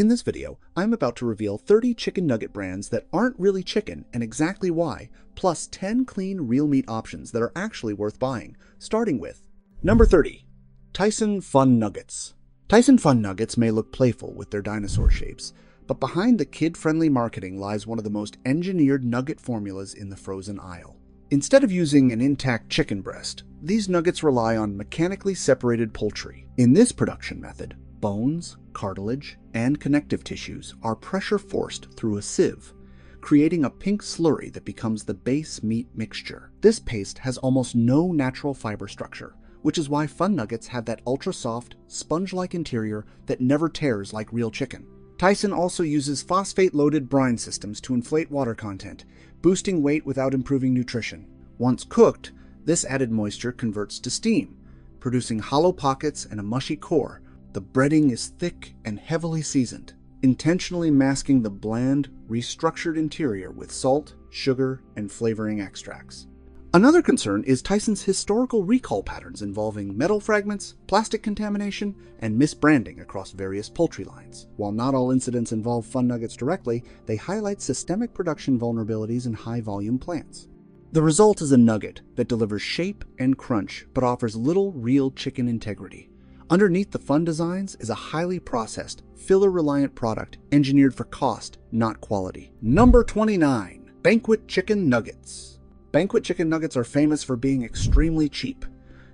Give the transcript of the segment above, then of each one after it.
In this video, I'm about to reveal 30 chicken nugget brands that aren't really chicken and exactly why, plus 10 clean real meat options that are actually worth buying, starting with number 30. Tyson Fun Nuggets. Tyson Fun Nuggets may look playful with their dinosaur shapes, but behind the kid-friendly marketing lies one of the most engineered nugget formulas in the frozen aisle. Instead of using an intact chicken breast, these nuggets rely on mechanically separated poultry. In this production method, bones, cartilage, and connective tissues are pressure forced through a sieve, creating a pink slurry that becomes the base meat mixture. This paste has almost no natural fiber structure, which is why Fun Nuggets have that ultra-soft, sponge-like interior that never tears like real chicken. Tyson also uses phosphate-loaded brine systems to inflate water content, boosting weight without improving nutrition. Once cooked, this added moisture converts to steam, producing hollow pockets and a mushy core. The breading is thick and heavily seasoned, intentionally masking the bland, restructured interior with salt, sugar, and flavoring extracts. Another concern is Tyson's historical recall patterns involving metal fragments, plastic contamination, and misbranding across various poultry lines. While not all incidents involve Fun Nuggets directly, they highlight systemic production vulnerabilities in high-volume plants. The result is a nugget that delivers shape and crunch, but offers little real chicken integrity. Underneath the Fun designs is a highly processed, filler-reliant product engineered for cost, not quality. Number 29. Banquet Chicken Nuggets. Banquet chicken nuggets are famous for being extremely cheap,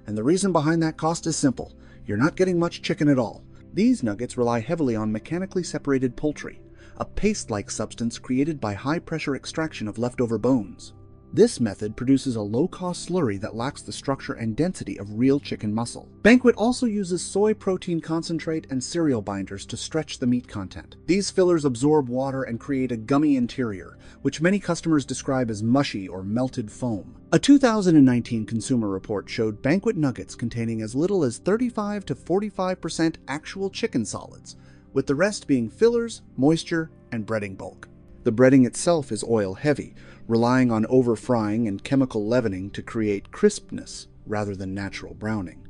and the reason behind that cost is simple. You're not getting much chicken at all. These nuggets rely heavily on mechanically separated poultry, a paste-like substance created by high-pressure extraction of leftover bones. This method produces a low-cost slurry that lacks the structure and density of real chicken muscle. Banquet also uses soy protein concentrate and cereal binders to stretch the meat content. These fillers absorb water and create a gummy interior, which many customers describe as mushy or melted foam. A 2019 consumer report showed Banquet nuggets containing as little as 35 to 45% actual chicken solids, with the rest being fillers, moisture, and breading bulk. The breading itself is oil-heavy, relying on over-frying and chemical leavening to create crispness rather than natural browning.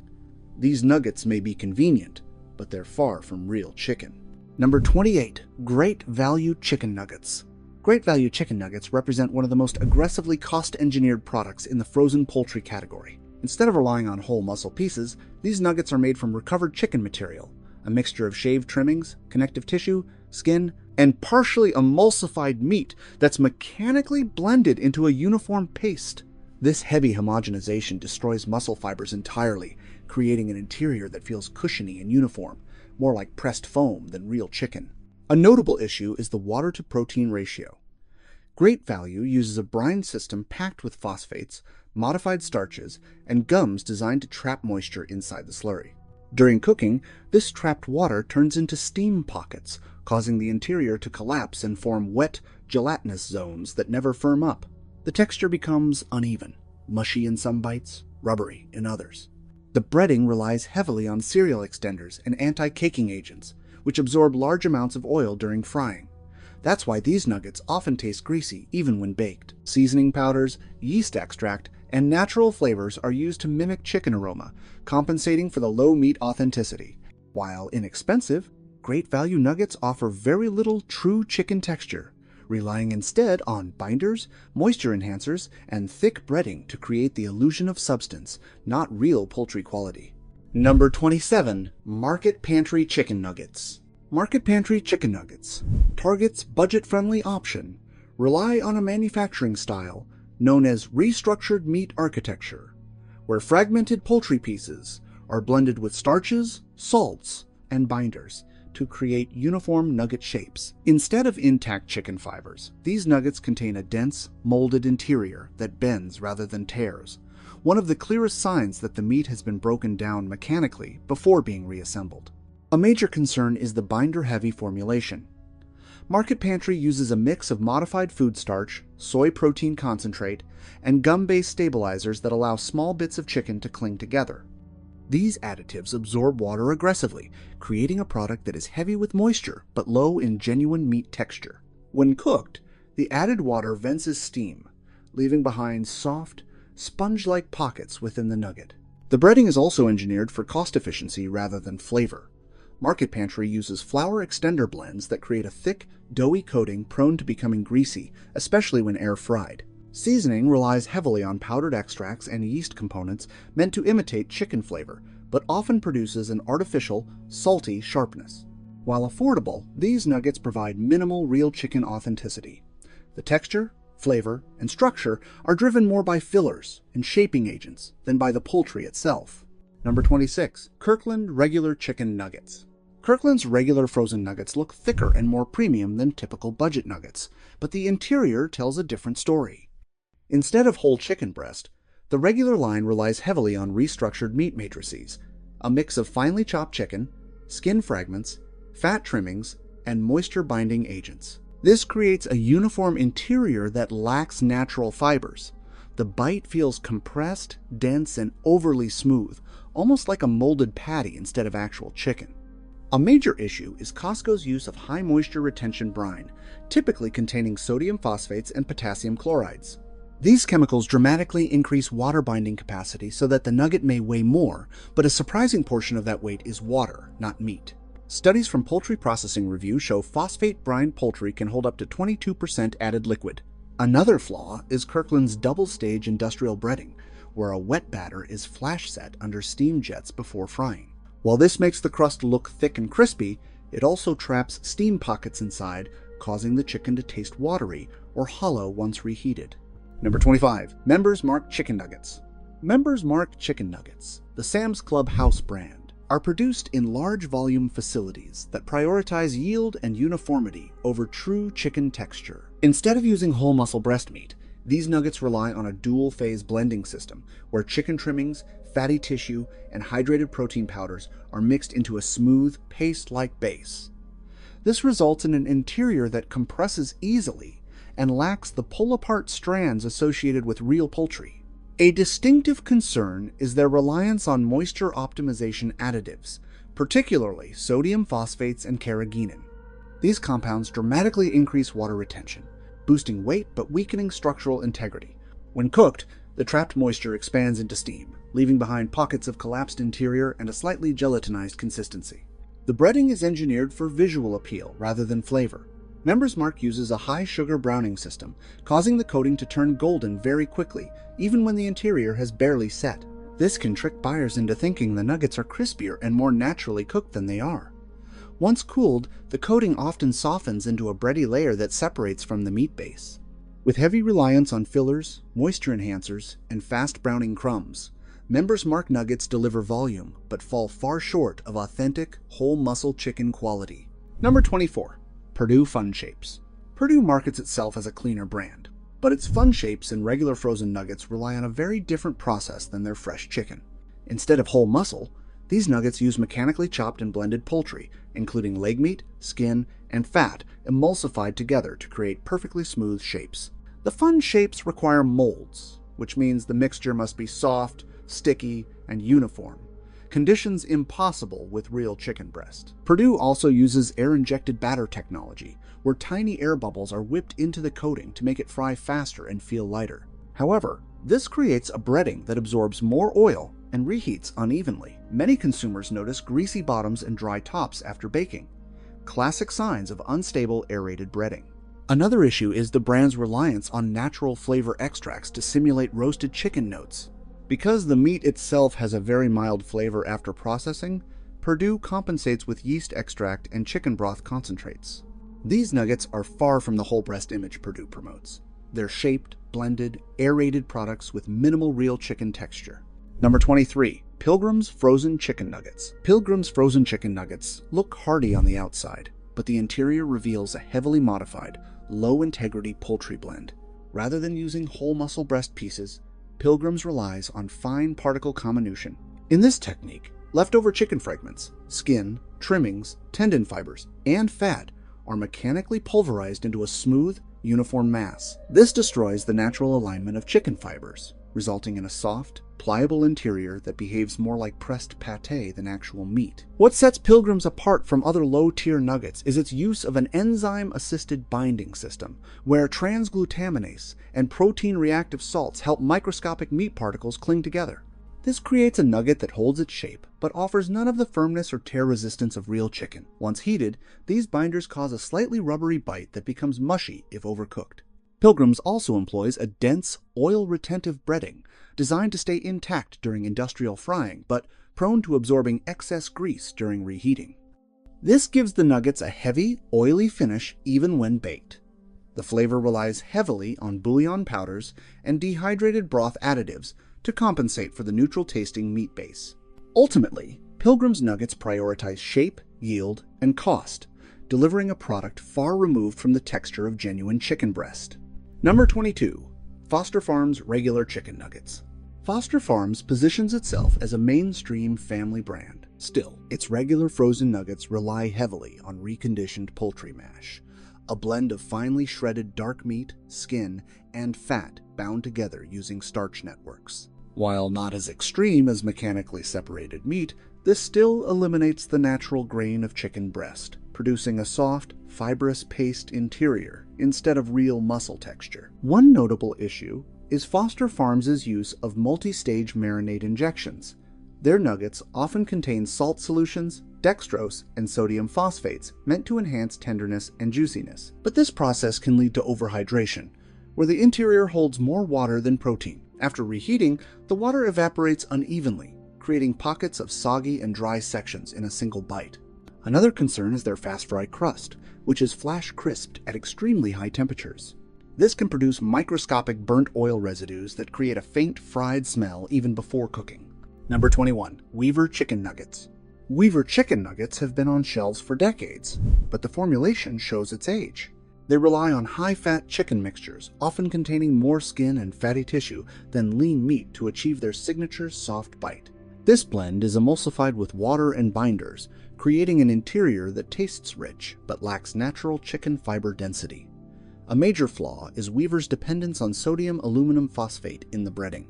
These nuggets may be convenient, but they're far from real chicken. Number 28. Great Value Chicken Nuggets. Great Value Chicken Nuggets represent one of the most aggressively cost-engineered products in the frozen poultry category. Instead of relying on whole muscle pieces, these nuggets are made from recovered chicken material, a mixture of shaved trimmings, connective tissue, skin, and partially emulsified meat that's mechanically blended into a uniform paste. This heavy homogenization destroys muscle fibers entirely, creating an interior that feels cushiony and uniform, more like pressed foam than real chicken. A notable issue is the water-to-protein ratio. Great Value uses a brine system packed with phosphates, modified starches, and gums designed to trap moisture inside the slurry. During cooking, this trapped water turns into steam pockets, causing the interior to collapse and form wet, gelatinous zones that never firm up. The texture becomes uneven, mushy in some bites, rubbery in others. The breading relies heavily on cereal extenders and anti-caking agents, which absorb large amounts of oil during frying. That's why these nuggets often taste greasy even when baked. Seasoning powders, yeast extract, and natural flavors are used to mimic chicken aroma, compensating for the low meat authenticity. While inexpensive, Great Value nuggets offer very little true chicken texture, relying instead on binders, moisture enhancers, and thick breading to create the illusion of substance, not real poultry quality. Number 27. Market Pantry Chicken Nuggets. Market Pantry Chicken Nuggets, Target's budget-friendly option, rely on a manufacturing style known as restructured meat architecture, where fragmented poultry pieces are blended with starches, salts, and binders to create uniform nugget shapes. Instead of intact chicken fibers, these nuggets contain a dense, molded interior that bends rather than tears, one of the clearest signs that the meat has been broken down mechanically before being reassembled. A major concern is the binder-heavy formulation. Market Pantry uses a mix of modified food starch, soy protein concentrate, and gum-based stabilizers that allow small bits of chicken to cling together. These additives absorb water aggressively, creating a product that is heavy with moisture but low in genuine meat texture. When cooked, the added water vents as steam, leaving behind soft, sponge-like pockets within the nugget. The breading is also engineered for cost efficiency rather than flavor. Market Pantry uses flour extender blends that create a thick, doughy coating prone to becoming greasy, especially when air-fried. Seasoning relies heavily on powdered extracts and yeast components meant to imitate chicken flavor, but often produces an artificial, salty sharpness. While affordable, these nuggets provide minimal real chicken authenticity. The texture, flavor, and structure are driven more by fillers and shaping agents than by the poultry itself. Number 26. Kirkland Regular Chicken Nuggets. Kirkland's regular frozen nuggets look thicker and more premium than typical budget nuggets, but the interior tells a different story. Instead of whole chicken breast, the regular line relies heavily on restructured meat matrices, a mix of finely chopped chicken, skin fragments, fat trimmings, and moisture-binding agents. This creates a uniform interior that lacks natural fibers. The bite feels compressed, dense, and overly smooth, almost like a molded patty instead of actual chicken. A major issue is Costco's use of high moisture retention brine, typically containing sodium phosphates and potassium chlorides. These chemicals dramatically increase water binding capacity so that the nugget may weigh more, but a surprising portion of that weight is water, not meat. Studies from Poultry Processing Review show phosphate brine poultry can hold up to 22% added liquid. Another flaw is Kirkland's double-stage industrial breading, where a wet batter is flash set under steam jets before frying. While this makes the crust look thick and crispy, it also traps steam pockets inside, causing the chicken to taste watery or hollow once reheated. Number 25. Members Mark Chicken Nuggets. Members Mark Chicken Nuggets, the Sam's Club house brand, are produced in large volume facilities that prioritize yield and uniformity over true chicken texture. Instead of using whole muscle breast meat, these nuggets rely on a dual-phase blending system where chicken trimmings, fatty tissue, and hydrated protein powders are mixed into a smooth, paste-like base. This results in an interior that compresses easily and lacks the pull-apart strands associated with real poultry. A distinctive concern is their reliance on moisture optimization additives, particularly sodium phosphates and carrageenan. These compounds dramatically increase water retention, boosting weight but weakening structural integrity. When cooked, the trapped moisture expands into steam, leaving behind pockets of collapsed interior and a slightly gelatinized consistency. The breading is engineered for visual appeal rather than flavor. Members Mark uses a high-sugar browning system, causing the coating to turn golden very quickly, even when the interior has barely set. This can trick buyers into thinking the nuggets are crispier and more naturally cooked than they are. Once cooled, the coating often softens into a bready layer that separates from the meat base. With heavy reliance on fillers, moisture enhancers, and fast browning crumbs, Members Mark nuggets deliver volume, but fall far short of authentic, whole muscle chicken quality. Number 24. Perdue Fun Shapes. Perdue markets itself as a cleaner brand, but its Fun Shapes and regular frozen nuggets rely on a very different process than their fresh chicken. Instead of whole muscle, these nuggets use mechanically chopped and blended poultry, including leg meat, skin, and fat, emulsified together to create perfectly smooth shapes. The Fun Shapes require molds, which means the mixture must be soft, sticky, and uniform, conditions impossible with real chicken breast. Perdue also uses air-injected batter technology, where tiny air bubbles are whipped into the coating to make it fry faster and feel lighter. However, this creates a breading that absorbs more oil and reheats unevenly. Many consumers notice greasy bottoms and dry tops after baking, classic signs of unstable aerated breading. Another issue is the brand's reliance on natural flavor extracts to simulate roasted chicken notes. Because the meat itself has a very mild flavor after processing, Perdue compensates with yeast extract and chicken broth concentrates. These nuggets are far from the whole breast image Perdue promotes. They're shaped, blended, aerated products with minimal real chicken texture. Number 23. Pilgrim's Frozen Chicken Nuggets. Pilgrim's Frozen Chicken Nuggets look hearty on the outside, but the interior reveals a heavily modified, low-integrity poultry blend. Rather than using whole muscle breast pieces, Pilgrim's relies on fine particle comminution. In this technique, leftover chicken fragments, skin, trimmings, tendon fibers, and fat are mechanically pulverized into a smooth, uniform mass. This destroys the natural alignment of chicken fibers, resulting in a soft, pliable interior that behaves more like pressed pâté than actual meat. What sets Pilgrim's apart from other low-tier nuggets is its use of an enzyme-assisted binding system, where transglutaminase and protein-reactive salts help microscopic meat particles cling together. This creates a nugget that holds its shape, but offers none of the firmness or tear resistance of real chicken. Once heated, these binders cause a slightly rubbery bite that becomes mushy if overcooked. Pilgrim's also employs a dense, oil-retentive breading, designed to stay intact during industrial frying, but prone to absorbing excess grease during reheating. This gives the nuggets a heavy, oily finish even when baked. The flavor relies heavily on bouillon powders and dehydrated broth additives to compensate for the neutral-tasting meat base. Ultimately, Pilgrim's nuggets prioritize shape, yield, and cost, delivering a product far removed from the texture of genuine chicken breast. Number 22. Foster Farms Regular Chicken Nuggets. Foster Farms positions itself as a mainstream family brand. Still, its regular frozen nuggets rely heavily on reconditioned poultry mash, a blend of finely shredded dark meat, skin, and fat bound together using starch networks. While not as extreme as mechanically separated meat, this still eliminates the natural grain of chicken breast, producing a soft, fibrous paste interior instead of real muscle texture. One notable issue is Foster Farms' use of multi-stage marinade injections. Their nuggets often contain salt solutions, dextrose, and sodium phosphates meant to enhance tenderness and juiciness. But this process can lead to overhydration, where the interior holds more water than protein. After reheating, the water evaporates unevenly, creating pockets of soggy and dry sections in a single bite. Another concern is their fast-fry crust, which is flash crisped at extremely high temperatures. This can produce microscopic burnt oil residues that create a faint fried smell even before cooking. Number 21. Weaver Chicken Nuggets. Weaver chicken nuggets have been on shelves for decades, but the formulation shows its age. They rely on high-fat chicken mixtures, often containing more skin and fatty tissue than lean meat to achieve their signature soft bite. This blend is emulsified with water and binders, creating an interior that tastes rich but lacks natural chicken fiber density. A major flaw is Weaver's dependence on sodium aluminum phosphate in the breading.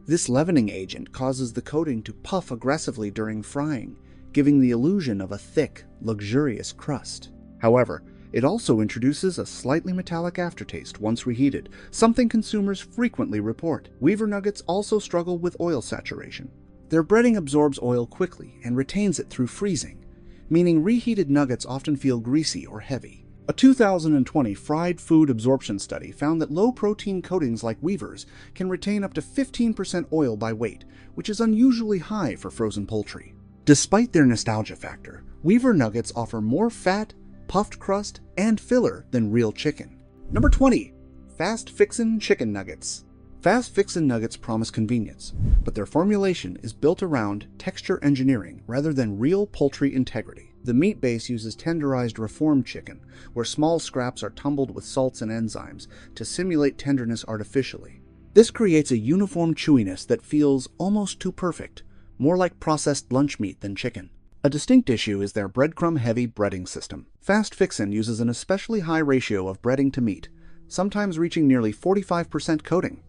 This leavening agent causes the coating to puff aggressively during frying, giving the illusion of a thick, luxurious crust. However, it also introduces a slightly metallic aftertaste once reheated, something consumers frequently report. Weaver nuggets also struggle with oil saturation. Their breading absorbs oil quickly and retains it through freezing, meaning reheated nuggets often feel greasy or heavy. A 2020 fried food absorption study found that low-protein coatings like Weaver's can retain up to 15% oil by weight, which is unusually high for frozen poultry. Despite their nostalgia factor, Weaver nuggets offer more fat, puffed crust, and filler than real chicken. Number 20. Fast Fixin' Chicken Nuggets. Fast Fixin' nuggets promise convenience, but their formulation is built around texture engineering rather than real poultry integrity. The meat base uses tenderized reformed chicken, where small scraps are tumbled with salts and enzymes to simulate tenderness artificially. This creates a uniform chewiness that feels almost too perfect, more like processed lunch meat than chicken. A distinct issue is their breadcrumb-heavy breading system. Fast Fixin' uses an especially high ratio of breading to meat, sometimes reaching nearly 45% coating.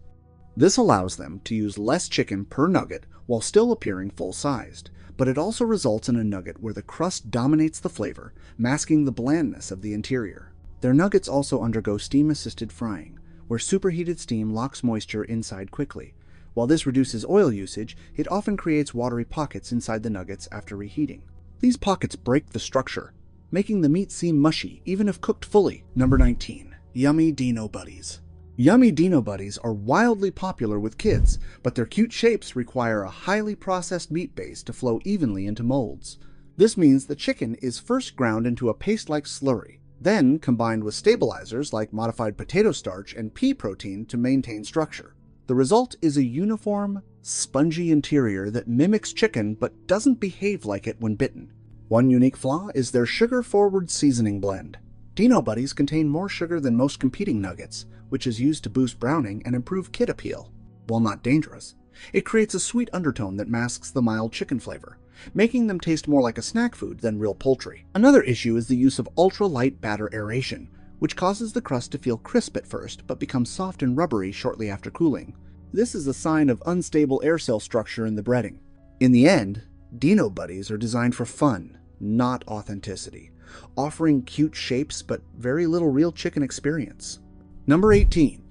This allows them to use less chicken per nugget while still appearing full-sized, but it also results in a nugget where the crust dominates the flavor, masking the blandness of the interior. Their nuggets also undergo steam-assisted frying, where superheated steam locks moisture inside quickly. While this reduces oil usage, it often creates watery pockets inside the nuggets after reheating. These pockets break the structure, making the meat seem mushy even if cooked fully. Number 19. Yummy Dino Buddies. Yummy Dino Buddies are wildly popular with kids, but their cute shapes require a highly processed meat base to flow evenly into molds. This means the chicken is first ground into a paste-like slurry, then combined with stabilizers like modified potato starch and pea protein to maintain structure. The result is a uniform, spongy interior that mimics chicken but doesn't behave like it when bitten. One unique flaw is their sugar-forward seasoning blend. Dino Buddies contain more sugar than most competing nuggets, which is used to boost browning and improve kid appeal. While not dangerous, it creates a sweet undertone that masks the mild chicken flavor, making them taste more like a snack food than real poultry. Another issue is the use of ultra-light batter aeration, which causes the crust to feel crisp at first but becomes soft and rubbery shortly after cooling. This is a sign of unstable air cell structure in the breading. In the end, Dino Buddies are designed for fun, not authenticity, offering cute shapes but very little real chicken experience. Number 18.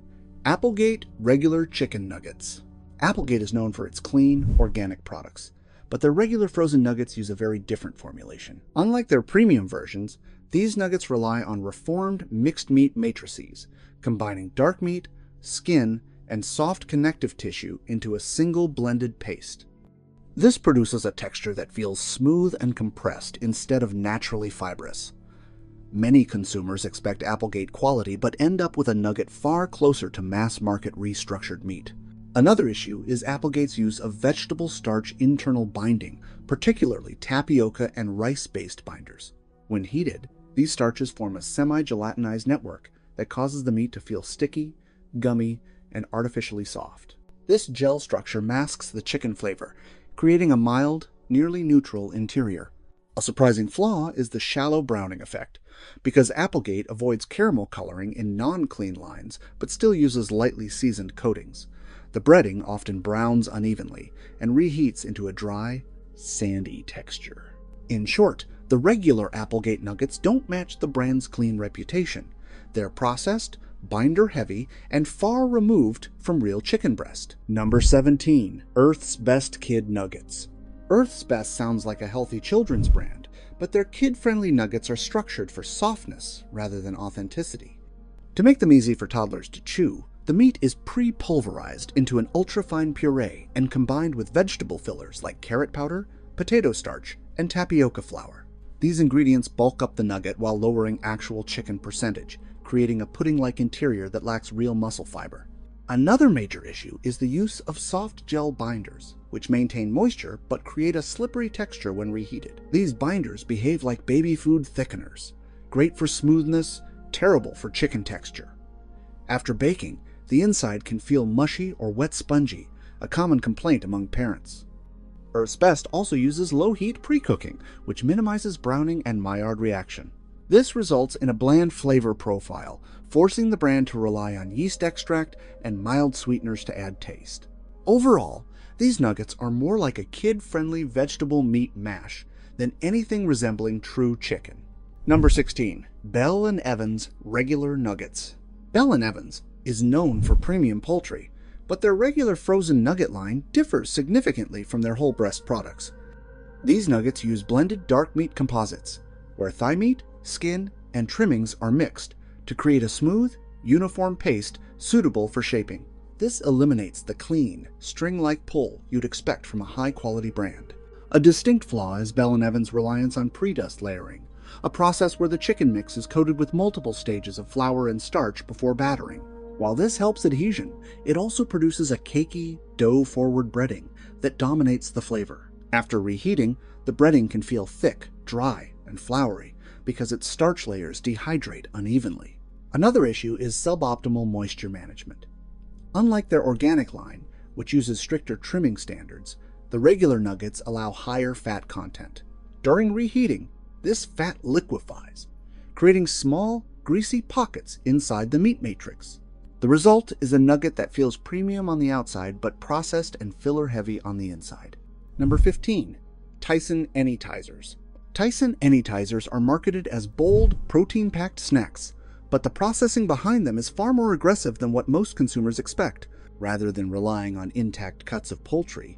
Applegate Regular Chicken Nuggets. Applegate is known for its clean, organic products, but their regular frozen nuggets use a very different formulation. Unlike their premium versions, these nuggets rely on reformed mixed meat matrices, combining dark meat, skin, and soft connective tissue into a single blended paste. This produces a texture that feels smooth and compressed instead of naturally fibrous. Many consumers expect Applegate quality but end up with a nugget far closer to mass-market restructured meat. Another issue is Applegate's use of vegetable starch internal binding, particularly tapioca and rice-based binders. When heated, these starches form a semi-gelatinized network that causes the meat to feel sticky, gummy, and artificially soft. This gel structure masks the chicken flavor, creating a mild, nearly neutral interior. A surprising flaw is the shallow browning effect, because Applegate avoids caramel coloring in non-clean lines but still uses lightly seasoned coatings. The breading often browns unevenly and reheats into a dry, sandy texture. In short, the regular Applegate nuggets don't match the brand's clean reputation. They're processed, binder-heavy, and far removed from real chicken breast. Number 17. Earth's Best Kid Nuggets. Earth's Best sounds like a healthy children's brand, but their kid-friendly nuggets are structured for softness rather than authenticity. To make them easy for toddlers to chew, the meat is pre-pulverized into an ultra-fine puree and combined with vegetable fillers like carrot powder, potato starch, and tapioca flour. These ingredients bulk up the nugget while lowering actual chicken percentage, creating a pudding-like interior that lacks real muscle fiber. Another major issue is the use of soft gel binders, which maintain moisture but create a slippery texture when reheated. These binders behave like baby food thickeners, great for smoothness, terrible for chicken texture. After baking, the inside can feel mushy or wet spongy, a common complaint among parents. Earth's Best also uses low-heat pre-cooking, which minimizes browning and Maillard reaction. This results in a bland flavor profile, forcing the brand to rely on yeast extract and mild sweeteners to add taste. Overall, these nuggets are more like a kid-friendly vegetable meat mash than anything resembling true chicken. Number 16. Bell & Evans Regular Nuggets. Bell & Evans is known for premium poultry, but their regular frozen nugget line differs significantly from their whole breast products. These nuggets use blended dark meat composites, where thigh meat, skin, and trimmings are mixed to create a smooth, uniform paste suitable for shaping. This eliminates the clean, string-like pull you'd expect from a high-quality brand. A distinct flaw is Bell & Evans' reliance on pre-dust layering, a process where the chicken mix is coated with multiple stages of flour and starch before battering. While this helps adhesion, it also produces a cakey, dough-forward breading that dominates the flavor. After reheating, the breading can feel thick, dry, and floury because its starch layers dehydrate unevenly. Another issue is suboptimal moisture management. Unlike their organic line, which uses stricter trimming standards, the regular nuggets allow higher fat content. During reheating, this fat liquefies, creating small, greasy pockets inside the meat matrix. The result is a nugget that feels premium on the outside but processed and filler-heavy on the inside. Number 15. Tyson Anytizers. Tyson Anytizers are marketed as bold, protein-packed snacks, but the processing behind them is far more aggressive than what most consumers expect. Rather than relying on intact cuts of poultry,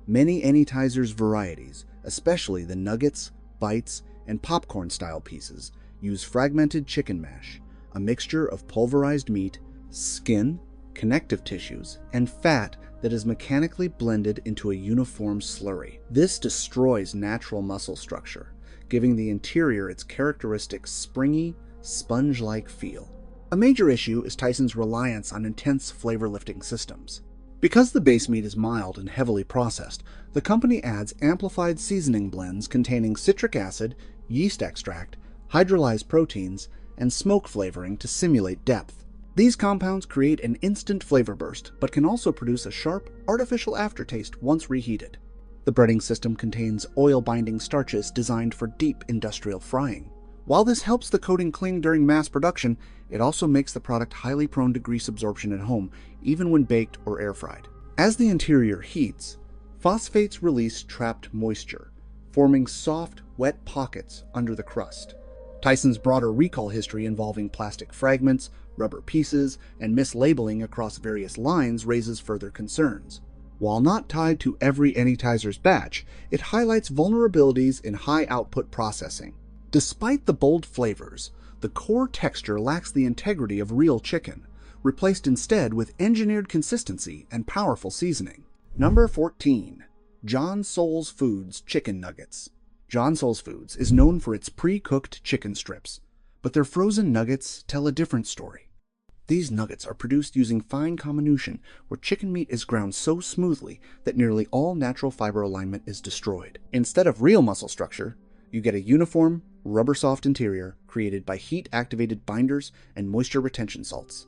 many Anytizers varieties, especially the nuggets, bites, and popcorn-style pieces, use fragmented chicken mash, a mixture of pulverized meat, skin, connective tissues, and fat that is mechanically blended into a uniform slurry. This destroys natural muscle structure, giving the interior its characteristic springy, sponge-like feel. A major issue is Tyson's reliance on intense flavor-lifting systems. Because the base meat is mild and heavily processed, the company adds amplified seasoning blends containing citric acid, yeast extract, hydrolyzed proteins, and smoke flavoring to simulate depth. These compounds create an instant flavor burst, but can also produce a sharp, artificial aftertaste once reheated. The breading system contains oil-binding starches designed for deep industrial frying. While this helps the coating cling during mass production, it also makes the product highly prone to grease absorption at home, even when baked or air-fried. As the interior heats, phosphates release trapped moisture, forming soft, wet pockets under the crust. Tyson's broader recall history involving plastic fragments, rubber pieces, and mislabeling across various lines raises further concerns. While not tied to every Anytizer's batch, it highlights vulnerabilities in high-output processing. Despite the bold flavors, the core texture lacks the integrity of real chicken, replaced instead with engineered consistency and powerful seasoning. Number 14. John Souls Foods Chicken Nuggets. John Souls Foods is known for its pre-cooked chicken strips, but their frozen nuggets tell a different story. These nuggets are produced using fine comminution, where chicken meat is ground so smoothly that nearly all natural fiber alignment is destroyed. Instead of real muscle structure, you get a uniform, rubber-soft interior created by heat-activated binders and moisture retention salts.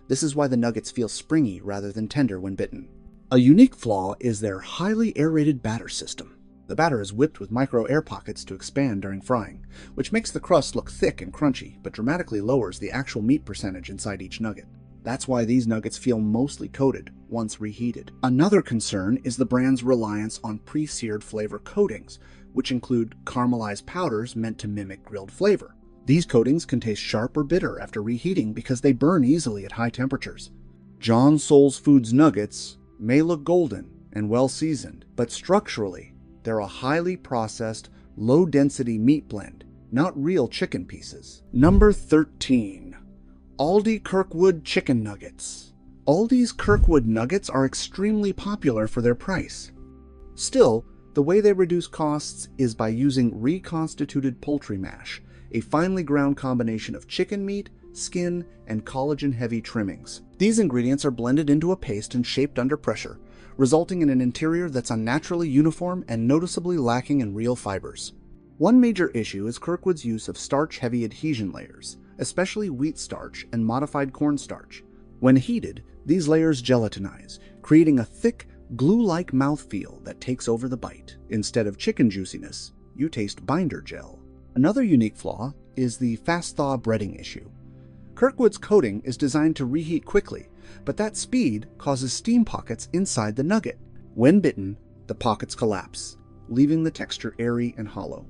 This is why the nuggets feel springy rather than tender when bitten. A unique flaw is their highly aerated batter system. The batter is whipped with micro air pockets to expand during frying, which makes the crust look thick and crunchy, but dramatically lowers the actual meat percentage inside each nugget. That's why these nuggets feel mostly coated once reheated. Another concern is the brand's reliance on pre-seared flavor coatings, which include caramelized powders meant to mimic grilled flavor. These coatings can taste sharp or bitter after reheating because they burn easily at high temperatures. John Souls Foods nuggets may look golden and well-seasoned, but structurally, they're a highly processed, low-density meat blend, not real chicken pieces. Number 13. Aldi Kirkwood Chicken Nuggets. Aldi's Kirkwood nuggets are extremely popular for their price. Still, the way they reduce costs is by using reconstituted poultry mash, a finely ground combination of chicken meat, skin, and collagen-heavy trimmings. These ingredients are blended into a paste and shaped under pressure, resulting in an interior that's unnaturally uniform and noticeably lacking in real fibers. One major issue is Kirkwood's use of starch-heavy adhesion layers, especially wheat starch and modified cornstarch. When heated, these layers gelatinize, creating a thick, glue-like mouthfeel that takes over the bite. Instead of chicken juiciness, you taste binder gel. Another unique flaw is the fast-thaw breading issue. Kirkwood's coating is designed to reheat quickly, but that speed causes steam pockets inside the nugget. When bitten, the pockets collapse, leaving the texture airy and hollow.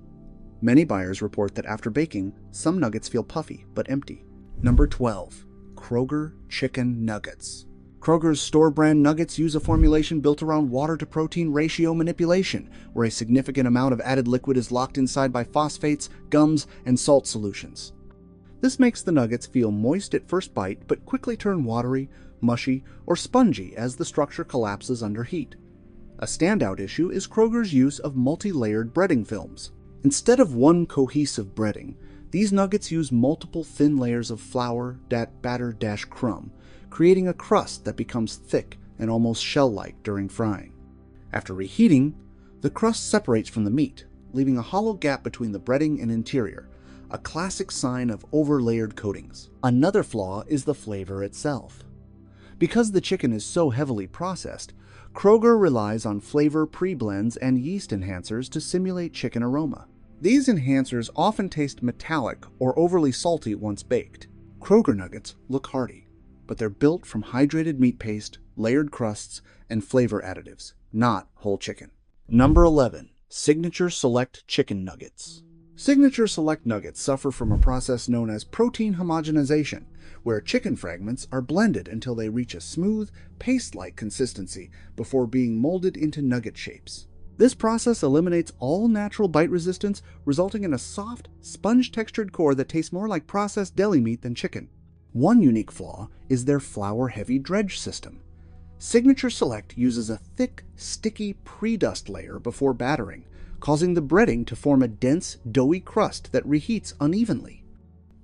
Many buyers report that after baking, some nuggets feel puffy but empty. Number 12. Kroger Chicken Nuggets. Kroger's store brand nuggets use a formulation built around water-to-protein ratio manipulation, where a significant amount of added liquid is locked inside by phosphates, gums, and salt solutions. This makes the nuggets feel moist at first bite, but quickly turn watery, mushy, or spongy as the structure collapses under heat. A standout issue is Kroger's use of multi-layered breading films. Instead of one cohesive breading, these nuggets use multiple thin layers of flour, batter-crumb, creating a crust that becomes thick and almost shell-like during frying. After reheating, the crust separates from the meat, leaving a hollow gap between the breading and interior, a classic sign of over-layered coatings. Another flaw is the flavor itself. Because the chicken is so heavily processed, Kroger relies on flavor pre-blends and yeast enhancers to simulate chicken aroma. These enhancers often taste metallic or overly salty once baked. Kroger nuggets look hearty, but they're built from hydrated meat paste, layered crusts, and flavor additives, not whole chicken. Number 11. Signature Select Chicken Nuggets. Signature Select nuggets suffer from a process known as protein homogenization, where chicken fragments are blended until they reach a smooth, paste-like consistency before being molded into nugget shapes. This process eliminates all natural bite resistance, resulting in a soft, sponge-textured core that tastes more like processed deli meat than chicken. One unique flaw is their flour-heavy dredge system. Signature Select uses a thick, sticky pre-dust layer before battering, causing the breading to form a dense, doughy crust that reheats unevenly.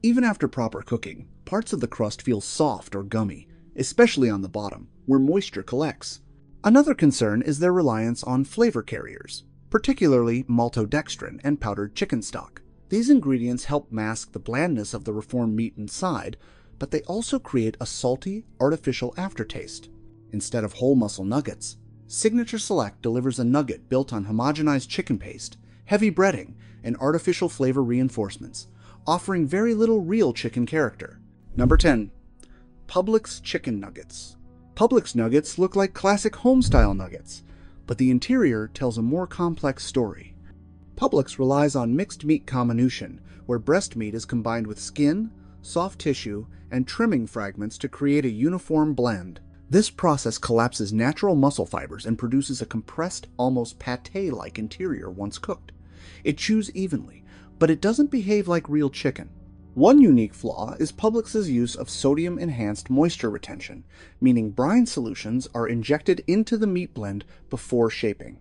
Even after proper cooking, parts of the crust feel soft or gummy, especially on the bottom, where moisture collects. Another concern is their reliance on flavor carriers, particularly maltodextrin and powdered chicken stock. These ingredients help mask the blandness of the reformed meat inside, but they also create a salty, artificial aftertaste. Instead of whole muscle nuggets, Signature Select delivers a nugget built on homogenized chicken paste, heavy breading, and artificial flavor reinforcements, offering very little real chicken character. Number 10. Publix Chicken Nuggets. Publix nuggets look like classic home-style nuggets, but the interior tells a more complex story. Publix relies on mixed meat comminution, where breast meat is combined with skin, soft tissue, and trimming fragments to create a uniform blend. This process collapses natural muscle fibers and produces a compressed, almost pate-like interior once cooked. It chews evenly, but it doesn't behave like real chicken. One unique flaw is Publix's use of sodium-enhanced moisture retention, meaning brine solutions are injected into the meat blend before shaping.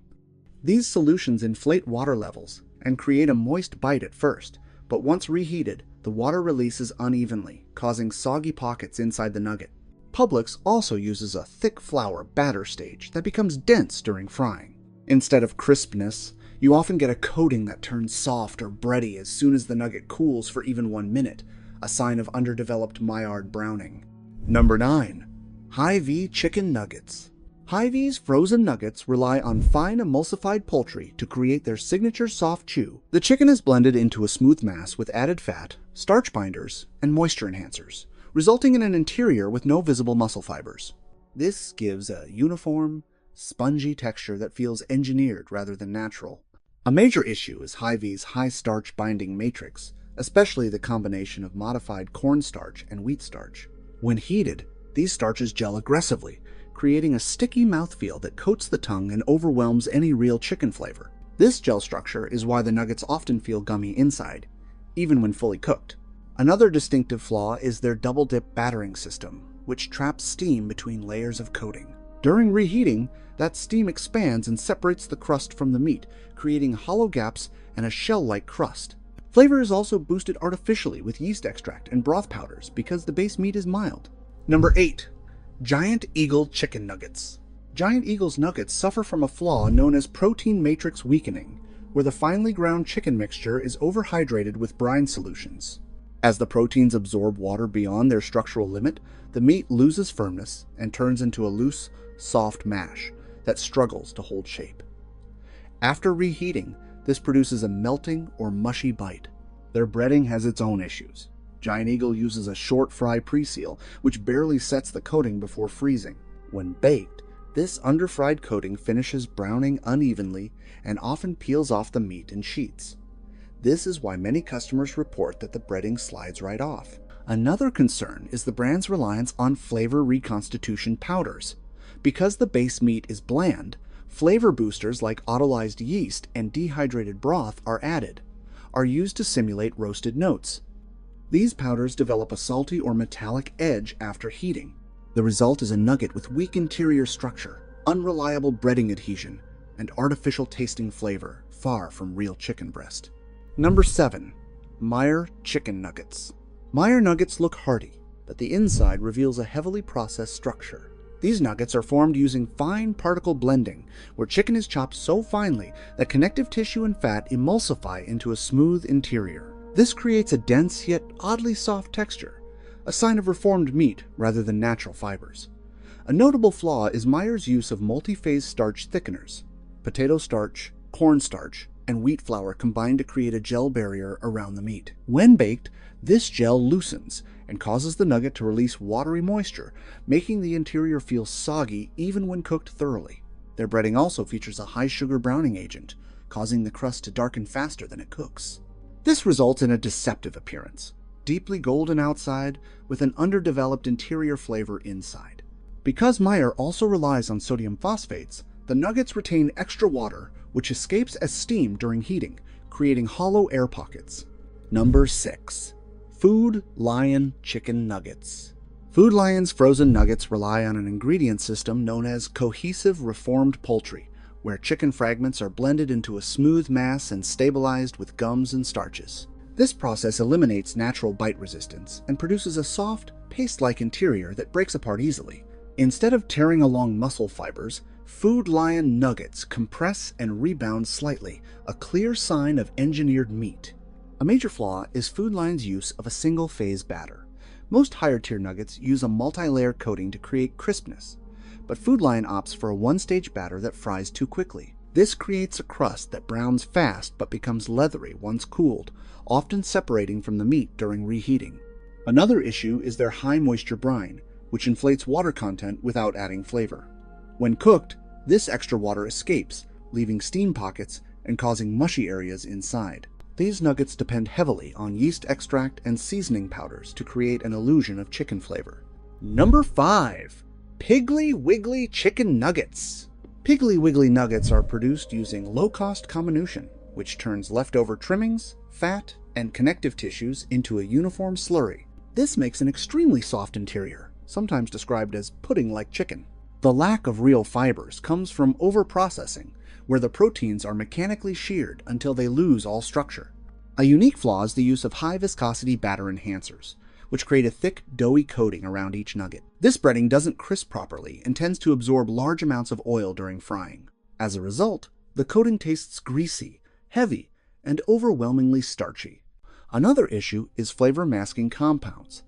These solutions inflate water levels and create a moist bite at first, but once reheated, the water releases unevenly, causing soggy pockets inside the nugget. Publix also uses a thick flour batter stage that becomes dense during frying. Instead of crispness, you often get a coating that turns soft or bready as soon as the nugget cools for even 1 minute, a sign of underdeveloped Maillard browning. Number 9. Hy-Vee chicken nuggets. Hy-Vee's frozen nuggets rely on fine emulsified poultry to create their signature soft chew. The chicken is blended into a smooth mass with added fat, starch binders, and moisture enhancers, resulting in an interior with no visible muscle fibers. This gives a uniform, spongy texture that feels engineered rather than natural. A major issue is Hy-Vee's high-starch binding matrix, especially the combination of modified cornstarch and wheat starch. When heated, these starches gel aggressively, creating a sticky mouthfeel that coats the tongue and overwhelms any real chicken flavor. This gel structure is why the nuggets often feel gummy inside, even when fully cooked. Another distinctive flaw is their double-dip battering system, which traps steam between layers of coating. During reheating, that steam expands and separates the crust from the meat, creating hollow gaps and a shell-like crust. Flavor is also boosted artificially with yeast extract and broth powders because the base meat is mild. Number 8. Giant Eagle chicken nuggets. Giant Eagle's nuggets suffer from a flaw known as protein matrix weakening, where the finely ground chicken mixture is overhydrated with brine solutions. As the proteins absorb water beyond their structural limit, the meat loses firmness and turns into a loose, soft mash that struggles to hold shape. After reheating, this produces a melting or mushy bite. Their breading has its own issues. Giant Eagle uses a short fry pre-seal, which barely sets the coating before freezing. When baked, this underfried coating finishes browning unevenly and often peels off the meat in sheets. This is why many customers report that the breading slides right off. Another concern is the brand's reliance on flavor reconstitution powders. Because the base meat is bland, flavor boosters like autolyzed yeast and dehydrated broth are used to simulate roasted notes. These powders develop a salty or metallic edge after heating. The result is a nugget with weak interior structure, unreliable breading adhesion, and artificial tasting flavor, far from real chicken breast. Number 7. Meyer chicken nuggets. Meyer nuggets look hearty, but the inside reveals a heavily processed structure. These nuggets are formed using fine particle blending, where chicken is chopped so finely that connective tissue and fat emulsify into a smooth interior. This creates a dense yet oddly soft texture, a sign of reformed meat rather than natural fibers. A notable flaw is Meyer's use of multi-phase starch thickeners. Potato starch, cornstarch, and wheat flour combine to create a gel barrier around the meat. When baked, this gel loosens and causes the nugget to release watery moisture, making the interior feel soggy even when cooked thoroughly. Their breading also features a high-sugar browning agent, causing the crust to darken faster than it cooks. This results in a deceptive appearance, deeply golden outside with an underdeveloped interior flavor inside. Because Meyer also relies on sodium phosphates, the nuggets retain extra water, which escapes as steam during heating, creating hollow air pockets. Number 6. Food Lion chicken nuggets. Food Lion's frozen nuggets rely on an ingredient system known as cohesive reformed poultry, where chicken fragments are blended into a smooth mass and stabilized with gums and starches. This process eliminates natural bite resistance and produces a soft, paste-like interior that breaks apart easily. Instead of tearing along muscle fibers, Food Lion nuggets compress and rebound slightly, a clear sign of engineered meat. A major flaw is Food Lion's use of a single-phase batter. Most higher-tier nuggets use a multi-layer coating to create crispness, but Food Lion opts for a one-stage batter that fries too quickly. This creates a crust that browns fast but becomes leathery once cooled, often separating from the meat during reheating. Another issue is their high-moisture brine, which inflates water content without adding flavor. When cooked, this extra water escapes, leaving steam pockets and causing mushy areas inside. These nuggets depend heavily on yeast extract and seasoning powders to create an illusion of chicken flavor. Number 5. Piggly Wiggly Chicken Nuggets. Piggly Wiggly nuggets are produced using low-cost comminution, which turns leftover trimmings, fat, and connective tissues into a uniform slurry. This makes an extremely soft interior, sometimes described as pudding-like chicken. The lack of real fibers comes from overprocessing, where the proteins are mechanically sheared until they lose all structure. A unique flaw is the use of high-viscosity batter enhancers, which create a thick, doughy coating around each nugget. This breading doesn't crisp properly and tends to absorb large amounts of oil during frying. As a result, the coating tastes greasy, heavy, and overwhelmingly starchy. Another issue is flavor-masking compounds.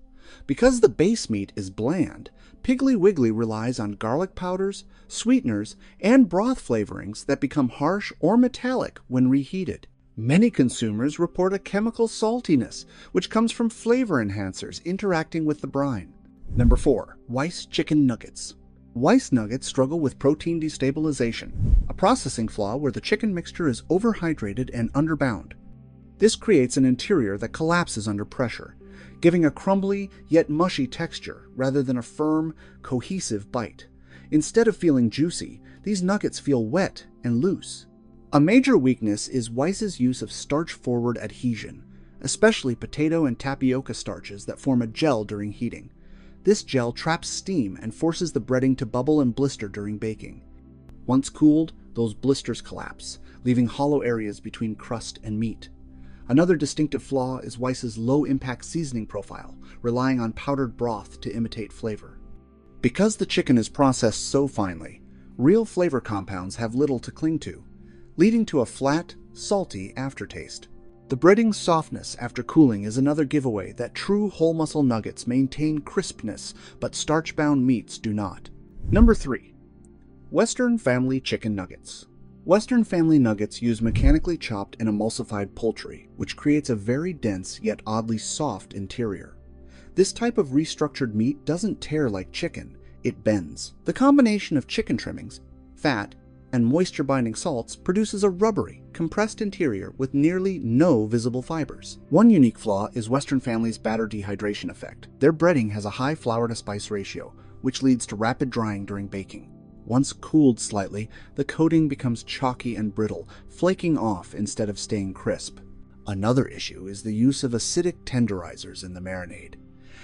Because the base meat is bland, Piggly Wiggly relies on garlic powders, sweeteners, and broth flavorings that become harsh or metallic when reheated. Many consumers report a chemical saltiness, which comes from flavor enhancers interacting with the brine. Number 4. Weis Chicken Nuggets. Weis nuggets struggle with protein destabilization, a processing flaw where the chicken mixture is overhydrated and underbound. This creates an interior that collapses under pressure, giving a crumbly yet mushy texture rather than a firm, cohesive bite. Instead of feeling juicy, these nuggets feel wet and loose. A major weakness is Weis's use of starch-forward adhesion, especially potato and tapioca starches that form a gel during heating. This gel traps steam and forces the breading to bubble and blister during baking. Once cooled, those blisters collapse, leaving hollow areas between crust and meat. Another distinctive flaw is Weis's low-impact seasoning profile, relying on powdered broth to imitate flavor. Because the chicken is processed so finely, real flavor compounds have little to cling to, leading to a flat, salty aftertaste. The breading's softness after cooling is another giveaway that true whole muscle nuggets maintain crispness, but starch-bound meats do not. Number 3. Western Family Chicken Nuggets. Western Family nuggets use mechanically chopped and emulsified poultry, which creates a very dense yet oddly soft interior. This type of restructured meat doesn't tear like chicken, it bends. The combination of chicken trimmings, fat, and moisture-binding salts produces a rubbery, compressed interior with nearly no visible fibers. One unique flaw is Western Family's batter dehydration effect. Their breading has a high flour-to-spice ratio, which leads to rapid drying during baking. Once cooled slightly, the coating becomes chalky and brittle, flaking off instead of staying crisp. Another issue is the use of acidic tenderizers in the marinade.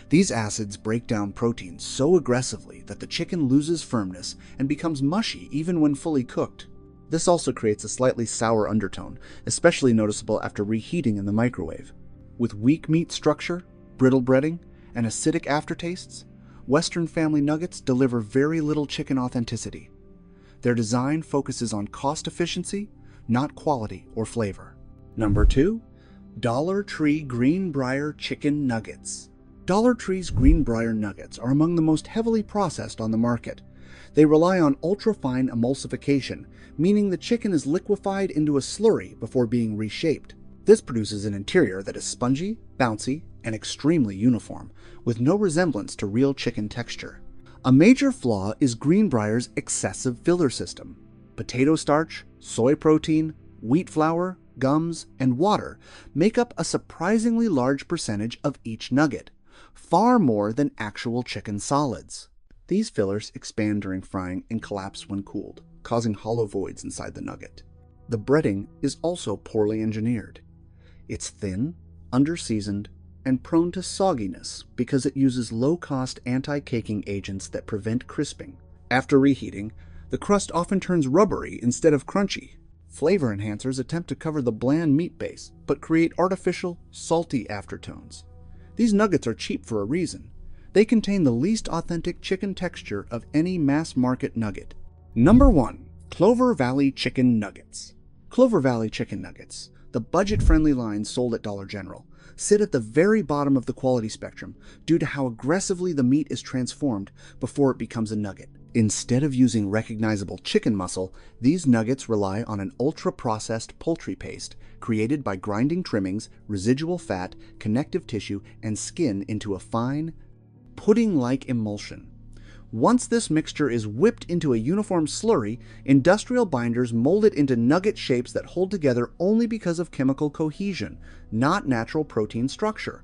These acids break down proteins so aggressively that the chicken loses firmness and becomes mushy even when fully cooked. This also creates a slightly sour undertone, especially noticeable after reheating in the microwave. With weak meat structure, brittle breading, and acidic aftertastes, Western Family nuggets deliver very little chicken authenticity. Their design focuses on cost efficiency, not quality or flavor. Number 2. Dollar Tree Greenbrier Chicken Nuggets. Dollar Tree's Greenbrier nuggets are among the most heavily processed on the market. They rely on ultra-fine emulsification, meaning the chicken is liquefied into a slurry before being reshaped. This produces an interior that is spongy, bouncy, and extremely uniform, with no resemblance to real chicken texture. A major flaw is Greenbrier's excessive filler system. Potato starch, soy protein, wheat flour, gums, and water make up a surprisingly large percentage of each nugget, far more than actual chicken solids. These fillers expand during frying and collapse when cooled, causing hollow voids inside the nugget. The breading is also poorly engineered. It's thin, under-seasoned, and prone to sogginess because it uses low-cost anti-caking agents that prevent crisping. After reheating, the crust often turns rubbery instead of crunchy. Flavor enhancers attempt to cover the bland meat base, but create artificial, salty aftertones. These nuggets are cheap for a reason. They contain the least authentic chicken texture of any mass-market nugget. Number 1. Clover Valley Chicken Nuggets. Clover Valley Chicken Nuggets, the budget-friendly line sold at Dollar General, sit at the very bottom of the quality spectrum due to how aggressively the meat is transformed before it becomes a nugget. Instead of using recognizable chicken muscle, these nuggets rely on an ultra-processed poultry paste created by grinding trimmings, residual fat, connective tissue, and skin into a fine, pudding-like emulsion. Once this mixture is whipped into a uniform slurry, industrial binders mold it into nugget shapes that hold together only because of chemical cohesion, not natural protein structure.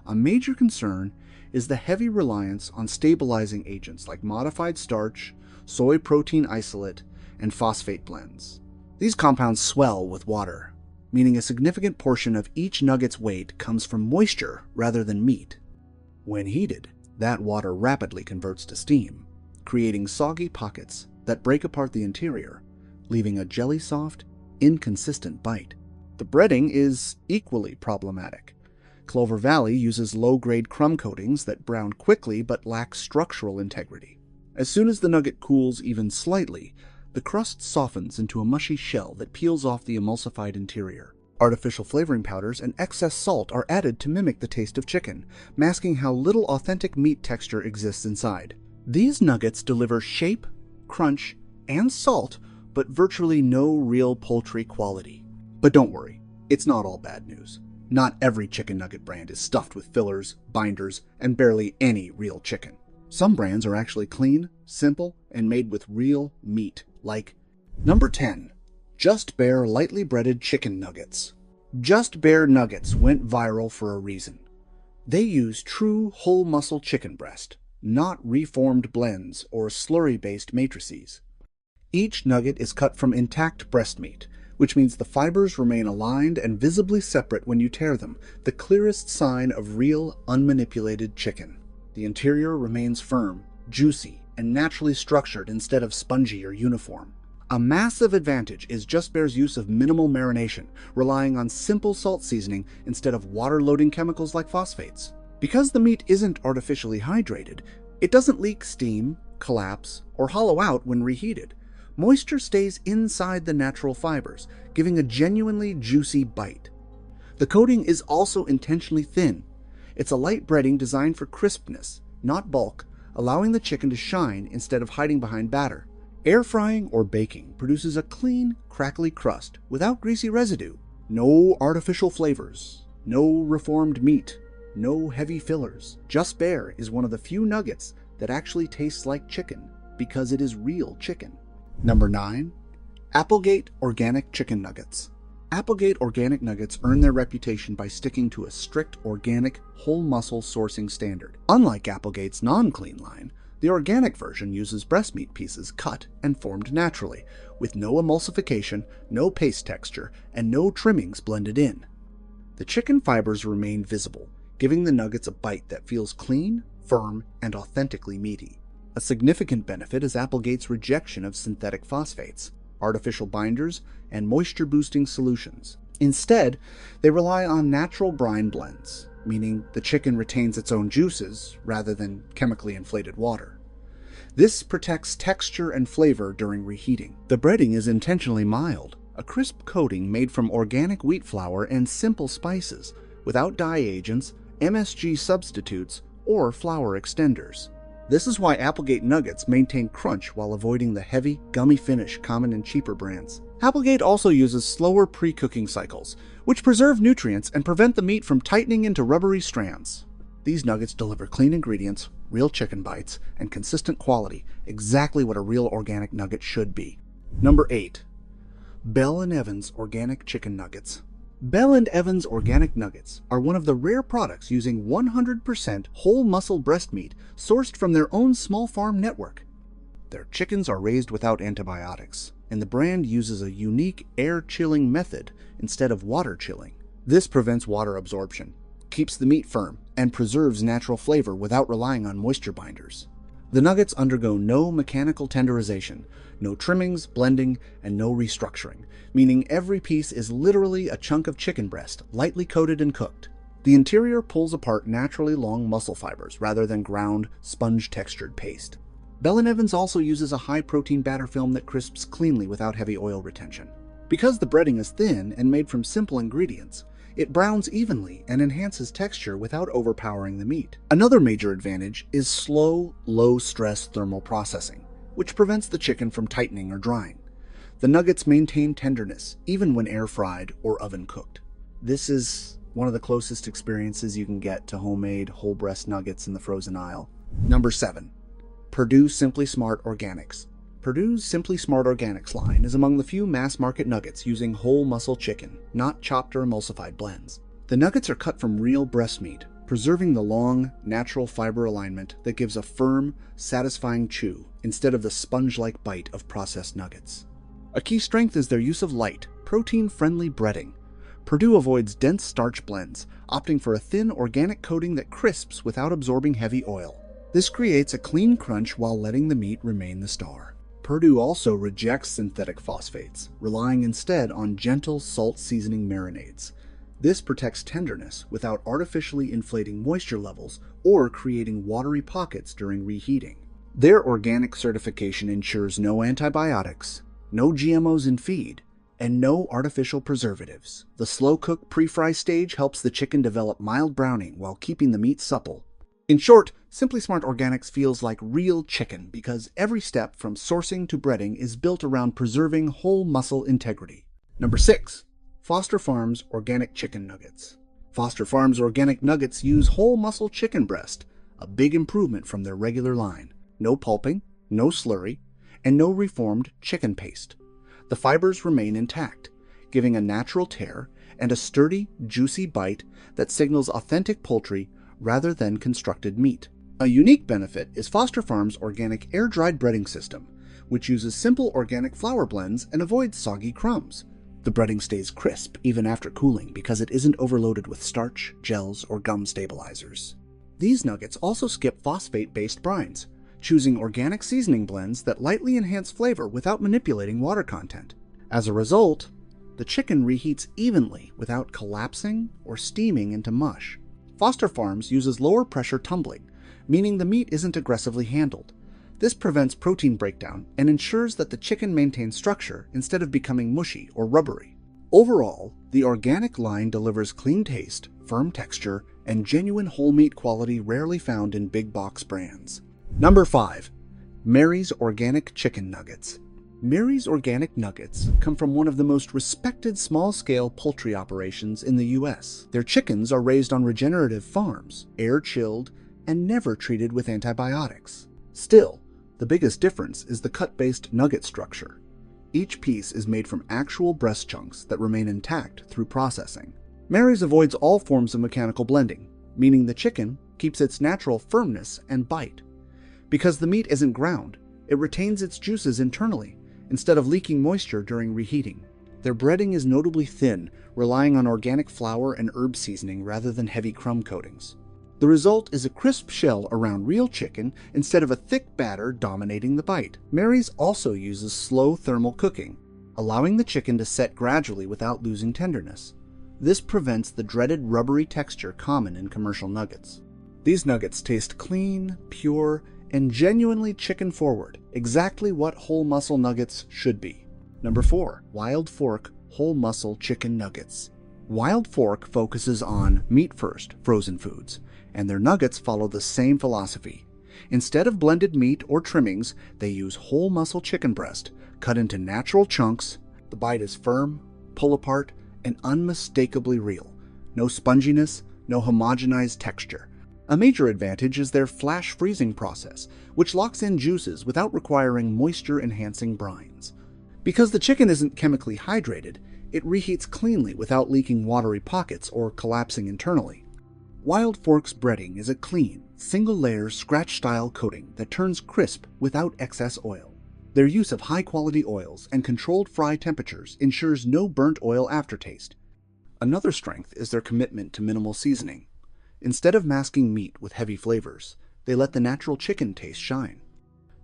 A major concern is the heavy reliance on stabilizing agents like modified starch, soy protein isolate, and phosphate blends. These compounds swell with water, meaning a significant portion of each nugget's weight comes from moisture rather than meat. When heated, that water rapidly converts to steam, creating soggy pockets that break apart the interior, leaving a jelly-soft, inconsistent bite. The breading is equally problematic. Clover Valley uses low-grade crumb coatings that brown quickly but lack structural integrity. As soon as the nugget cools even slightly, the crust softens into a mushy shell that peels off the emulsified interior. Artificial flavoring powders and excess salt are added to mimic the taste of chicken, masking how little authentic meat texture exists inside. These nuggets deliver shape, crunch, and salt, but virtually no real poultry quality. But don't worry, it's not all bad news. Not every chicken nugget brand is stuffed with fillers, binders, and barely any real chicken. Some brands are actually clean, simple, and made with real meat, like Number 10. Just Bare Lightly Breaded Chicken Nuggets. Just Bare nuggets went viral for a reason. They use true whole muscle chicken breast, not reformed blends or slurry-based matrices. Each nugget is cut from intact breast meat, which means the fibers remain aligned and visibly separate when you tear them, the clearest sign of real, unmanipulated chicken. The interior remains firm, juicy, and naturally structured instead of spongy or uniform. A massive advantage is Just Bare's use of minimal marination, relying on simple salt seasoning instead of water-loading chemicals like phosphates. Because the meat isn't artificially hydrated, it doesn't leak steam, collapse, or hollow out when reheated. Moisture stays inside the natural fibers, giving a genuinely juicy bite. The coating is also intentionally thin. It's a light breading designed for crispness, not bulk, allowing the chicken to shine instead of hiding behind batter. Air frying or baking produces a clean, crackly crust without greasy residue. No artificial flavors, no reformed meat, no heavy fillers. Just Bare is one of the few nuggets that actually tastes like chicken because it is real chicken. Number 9. Applegate Organic Chicken Nuggets. Applegate Organic Nuggets earn their reputation by sticking to a strict organic, whole muscle sourcing standard. Unlike Applegate's non-clean line, the organic version uses breast meat pieces cut and formed naturally, with no emulsification, no paste texture, and no trimmings blended in. The chicken fibers remain visible, giving the nuggets a bite that feels clean, firm, and authentically meaty. A significant benefit is Applegate's rejection of synthetic phosphates, artificial binders, and moisture-boosting solutions. Instead, they rely on natural brine blends, meaning the chicken retains its own juices rather than chemically inflated water. This protects texture and flavor during reheating. The breading is intentionally mild, a crisp coating made from organic wheat flour and simple spices, without dye agents, MSG substitutes, or flour extenders. This is why Applegate nuggets maintain crunch while avoiding the heavy, gummy finish common in cheaper brands. Applegate also uses slower pre-cooking cycles, which preserve nutrients and prevent the meat from tightening into rubbery strands. These nuggets deliver clean ingredients, real chicken bites, and consistent quality, exactly what a real organic nugget should be. Number 8. Bell & Evans Organic Chicken Nuggets. Bell & Evans Organic Nuggets are one of the rare products using 100% whole muscle breast meat sourced from their own small farm network. Their chickens are raised without antibiotics, and the brand uses a unique air chilling method instead of water chilling. This prevents water absorption, keeps the meat firm, and preserves natural flavor without relying on moisture binders. The nuggets undergo no mechanical tenderization, no trimmings, blending, and no restructuring, meaning every piece is literally a chunk of chicken breast, lightly coated and cooked. The interior pulls apart naturally long muscle fibers rather than ground, sponge-textured paste. Bell & Evans also uses a high-protein batter film that crisps cleanly without heavy oil retention. Because the breading is thin and made from simple ingredients, it browns evenly and enhances texture without overpowering the meat. Another major advantage is slow, low-stress thermal processing, which prevents the chicken from tightening or drying. The nuggets maintain tenderness, even when air-fried or oven-cooked. This is one of the closest experiences you can get to homemade whole breast nuggets in the frozen aisle. Number 7. Perdue Simply Smart Organics. Perdue's Simply Smart Organics line is among the few mass-market nuggets using whole muscle chicken, not chopped or emulsified blends. The nuggets are cut from real breast meat, preserving the long, natural fiber alignment that gives a firm, satisfying chew instead of the sponge-like bite of processed nuggets. A key strength is their use of light, protein-friendly breading. Perdue avoids dense starch blends, opting for a thin organic coating that crisps without absorbing heavy oil. This creates a clean crunch while letting the meat remain the star. Perdue also rejects synthetic phosphates, relying instead on gentle salt seasoning marinades. This protects tenderness without artificially inflating moisture levels or creating watery pockets during reheating. Their organic certification ensures no antibiotics, no GMOs in feed, and no artificial preservatives. The slow-cook pre-fry stage helps the chicken develop mild browning while keeping the meat supple. In short, Simply Smart Organics feels like real chicken because every step from sourcing to breading is built around preserving whole muscle integrity. Number 6. Foster Farms Organic Chicken Nuggets. Foster Farms Organic Nuggets use whole muscle chicken breast, a big improvement from their regular line. No pulping, no slurry, and no reformed chicken paste. The fibers remain intact, giving a natural tear and a sturdy, juicy bite that signals authentic poultry rather than constructed meat. A unique benefit is Foster Farms' organic air-dried breading system, which uses simple organic flour blends and avoids soggy crumbs. The breading stays crisp even after cooling because it isn't overloaded with starch, gels, or gum stabilizers. These nuggets also skip phosphate-based brines, choosing organic seasoning blends that lightly enhance flavor without manipulating water content. As a result, the chicken reheats evenly without collapsing or steaming into mush. Foster Farms uses lower pressure tumbling, meaning the meat isn't aggressively handled. This prevents protein breakdown and ensures that the chicken maintains structure instead of becoming mushy or rubbery. Overall, the organic line delivers clean taste, firm texture, and genuine whole meat quality rarely found in big box brands. Number 5. Mary's Organic Chicken Nuggets. Mary's Organic Nuggets come from one of the most respected small-scale poultry operations in the U.S. Their chickens are raised on regenerative farms, air-chilled, and never treated with antibiotics. Still, the biggest difference is the cut-based nugget structure. Each piece is made from actual breast chunks that remain intact through processing. Mary's avoids all forms of mechanical blending, meaning the chicken keeps its natural firmness and bite. Because the meat isn't ground, it retains its juices internally, instead of leaking moisture during reheating. Their breading is notably thin, relying on organic flour and herb seasoning rather than heavy crumb coatings. The result is a crisp shell around real chicken instead of a thick batter dominating the bite. Mary's also uses slow thermal cooking, allowing the chicken to set gradually without losing tenderness. This prevents the dreaded rubbery texture common in commercial nuggets. These nuggets taste clean, pure, and genuinely chicken-forward, exactly what whole muscle nuggets should be. Number 4. Wild Fork Whole Muscle Chicken Nuggets. Wild Fork focuses on meat-first frozen foods, and their nuggets follow the same philosophy. Instead of blended meat or trimmings, they use whole muscle chicken breast, cut into natural chunks. The bite is firm, pull apart, and unmistakably real. No sponginess, no homogenized texture. A major advantage is their flash freezing process, which locks in juices without requiring moisture-enhancing brines. Because the chicken isn't chemically hydrated, it reheats cleanly without leaking watery pockets or collapsing internally. Wild Fork's breading is a clean, single-layer scratch-style coating that turns crisp without excess oil. Their use of high-quality oils and controlled fry temperatures ensures no burnt oil aftertaste. Another strength is their commitment to minimal seasoning. Instead of masking meat with heavy flavors, they let the natural chicken taste shine.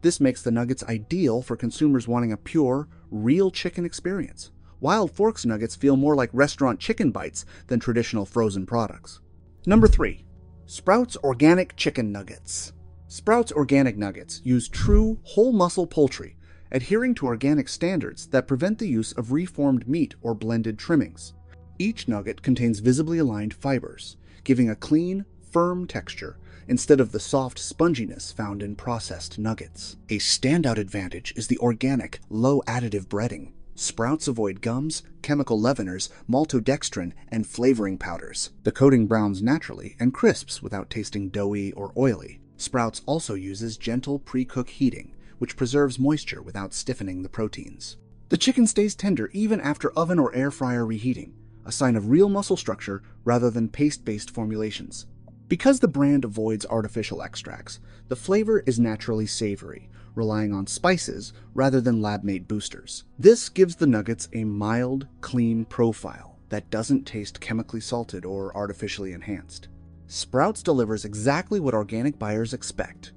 This makes the nuggets ideal for consumers wanting a pure, real chicken experience. Wild Fork's nuggets feel more like restaurant chicken bites than traditional frozen products. Number 3. Sprouts Organic Chicken Nuggets. Sprouts Organic Nuggets use true, whole muscle poultry, adhering to organic standards that prevent the use of reformed meat or blended trimmings. Each nugget contains visibly aligned fibers, giving a clean, firm texture instead of the soft sponginess found in processed nuggets. A standout advantage is the organic, low-additive breading. Sprouts avoid gums, chemical leaveners, maltodextrin, and flavoring powders. The coating browns naturally and crisps without tasting doughy or oily. Sprouts also uses gentle pre-cook heating, which preserves moisture without stiffening the proteins. The chicken stays tender even after oven or air fryer reheating, a sign of real muscle structure rather than paste-based formulations. Because the brand avoids artificial extracts, the flavor is naturally savory, relying on spices rather than lab-made boosters. This gives the nuggets a mild, clean profile that doesn't taste chemically salted or artificially enhanced. Sprouts delivers exactly what organic buyers expect: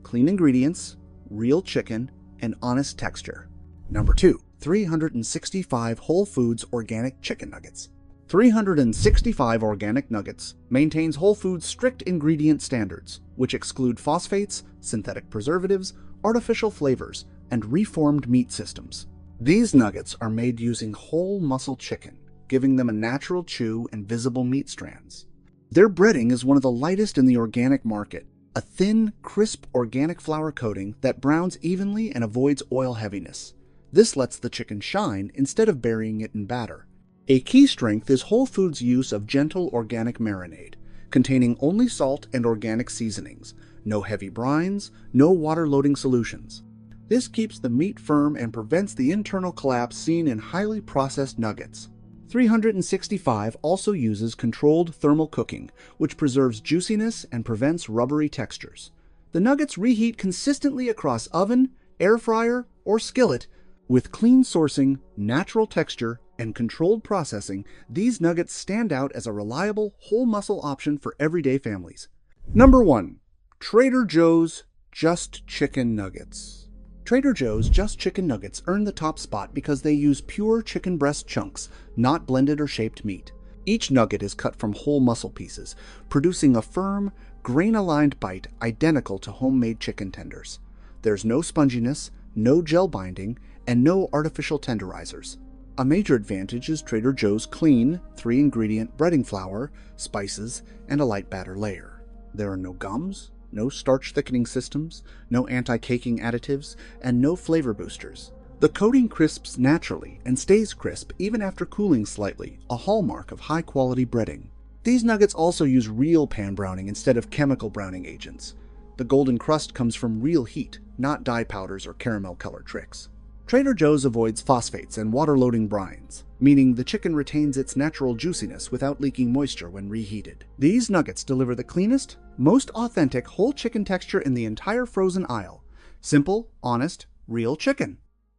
clean ingredients, real chicken, and honest texture. Number 2. 365 Whole Foods Organic Chicken Nuggets. 365 Organic Nuggets maintains Whole Foods' strict ingredient standards, which exclude phosphates, synthetic preservatives, artificial flavors, and reformed meat systems. These nuggets are made using whole muscle chicken, giving them a natural chew and visible meat strands. Their breading is one of the lightest in the organic market, a thin, crisp organic flour coating that browns evenly and avoids oil heaviness. This lets the chicken shine instead of burying it in batter. A key strength is Whole Foods' use of gentle organic marinade, containing only salt and organic seasonings, no heavy brines, no water-loading solutions. This keeps the meat firm and prevents the internal collapse seen in highly processed nuggets. 365 also uses controlled thermal cooking, which preserves juiciness and prevents rubbery textures. The nuggets reheat consistently across oven, air fryer, or skillet. With clean sourcing, natural texture, and controlled processing, these nuggets stand out as a reliable, whole muscle option for everyday families. Number 1. Trader Joe's Just Chicken Nuggets. Trader Joe's Just Chicken Nuggets earn the top spot because they use pure chicken breast chunks, not blended or shaped meat. Each nugget is cut from whole muscle pieces, producing a firm, grain-aligned bite identical to homemade chicken tenders. There's no sponginess, no gel binding, and no artificial tenderizers. A major advantage is Trader Joe's clean, 3-ingredient breading flour, spices, and a light batter layer. There are no gums, no starch thickening systems, no anti-caking additives, and no flavor boosters. The coating crisps naturally and stays crisp even after cooling slightly, a hallmark of high-quality breading. These nuggets also use real pan browning instead of chemical browning agents. The golden crust comes from real heat, not dye powders or caramel color tricks. Trader Joe's avoids phosphates and water-loading brines, meaning the chicken retains its natural juiciness without leaking moisture when reheated. These nuggets deliver the cleanest, most authentic whole chicken texture in the entire frozen aisle. Simple, honest, real chicken.